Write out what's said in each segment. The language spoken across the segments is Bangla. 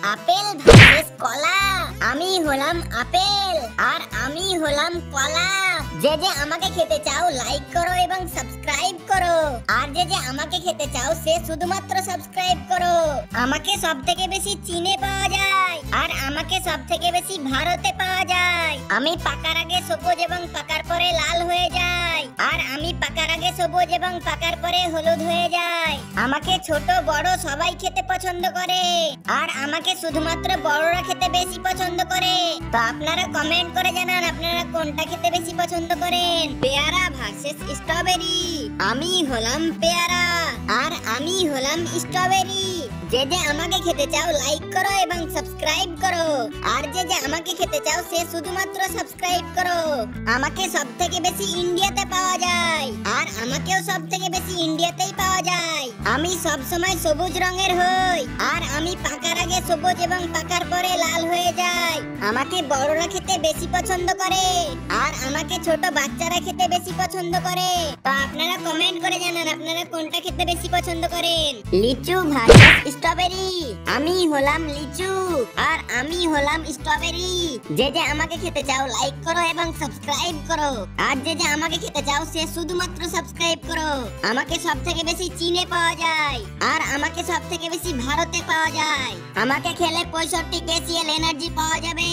আপেল ভার্সেস কলা। আমি হলাম আপেল আর আমি হলাম কলা। যে যে আমাকে খেতে চাও লাইক করো এবং সাবস্ক্রাইব করো, আর যে যে আমাকে খেতে চাও সে শুধুমাত্র সাবস্ক্রাইব করো। আমাকে সবথেকে বেশি চীনে পাওয়া যায় আর আমাকে সবথেকে বেশি ভারতে পাওয়া যায়। আমি পাকার আগে সবুজ এবং পাকার পরে লাল হয়ে যায়, আর আমি পাকার আগে সবুজ এবং পাকার পরে হলুদ হয়ে যায়। আমাকে ছোট বড় সবাই খেতে পছন্দ করে, আর আমাকে শুধুমাত্র বড়রা খেতে বেশি পছন্দ করে। তো আপনারা কমেন্ট করে জানান আপনারা কোনটা খেতে বেশি পছন্দ করেন, পেয়ারা ভার্সেস স্ট্রবেরি। আমি হলাম পেয়ারা আর আমি হলাম স্ট্রবেরি। যে যে আমাকে খেতে চাও লাইক করো এবং সাবস্ক্রাইব করো, আর যে যে আমাকে খেতে চাও সে শুধুমাত্র সাবস্ক্রাইব করো। আমাকে সবথেকে বেশি ইন্ডিয়াতে পাওয়া যায়, আর আমাকেও সবথেকে বেশি ইন্ডিয়াতেই পাওয়া যায়। আমি সব সময় সবুজ রঙের হই, আর আমি পাকার আগে সবুজ এবং পাকার পরে লাল হয়ে যাই। আমাকে বড়রা খেতে বেশি পছন্দ করে, আর আমাকে ছোট বাচ্চারা খেতে বেশি পছন্দ করে। তো আপনারা কমেন্ট করে জানান আপনারা কোনটা খেতে বেশি পছন্দ করেন, লিচু ভার্সেস স্ট্রবেরি। আমি হলাম লিচু আর আমি হলাম স্ট্রবেরি। যে যে আমাকে খেতে চাও লাইক করো এবং সাবস্ক্রাইব করো, আর যে যে আমাকে খেতে চাও সে শুধুমাত্র সাবস্ক্রাইব করো। আমাকে সবথেকে বেশি চীনে পাওয়া যায়, আর আমাকে সবথেকে বেশি ভারতে পাওয়া যায়। আমাকে খেলে 65 কেসিএল এনার্জি পাওয়া যাবে,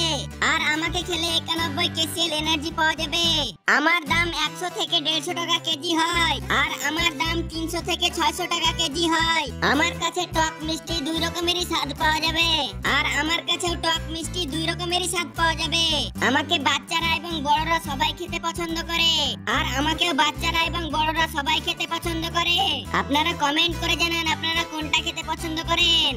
আর আমাকে খেলে 91 কেসিএল এনার্জি পাওয়া যাবে। আমার দাম 100 থেকে 150 টাকা কেজি হয়, আর আমার দাম 300 থেকে 600 টাকা কেজি হয়। আমার কাছে টক মিষ্টি দুই রকমেরই স্বাদ পাওয়া যাবে, আর আমার কাছেও টক মিষ্টি দুই রকমেরই স্বাদ পাওয়া যাবে। আমাকে বাচ্চারা এবং বড়রা সবাই খেতে পছন্দ করে, আর আমাকেও বাচ্চারা এবং বড়রা সবাই খেতে পছন্দ করে। আপনারা কমেন্ট করে জানান আপনারা কোনটা খেতে পছন্দ করেন।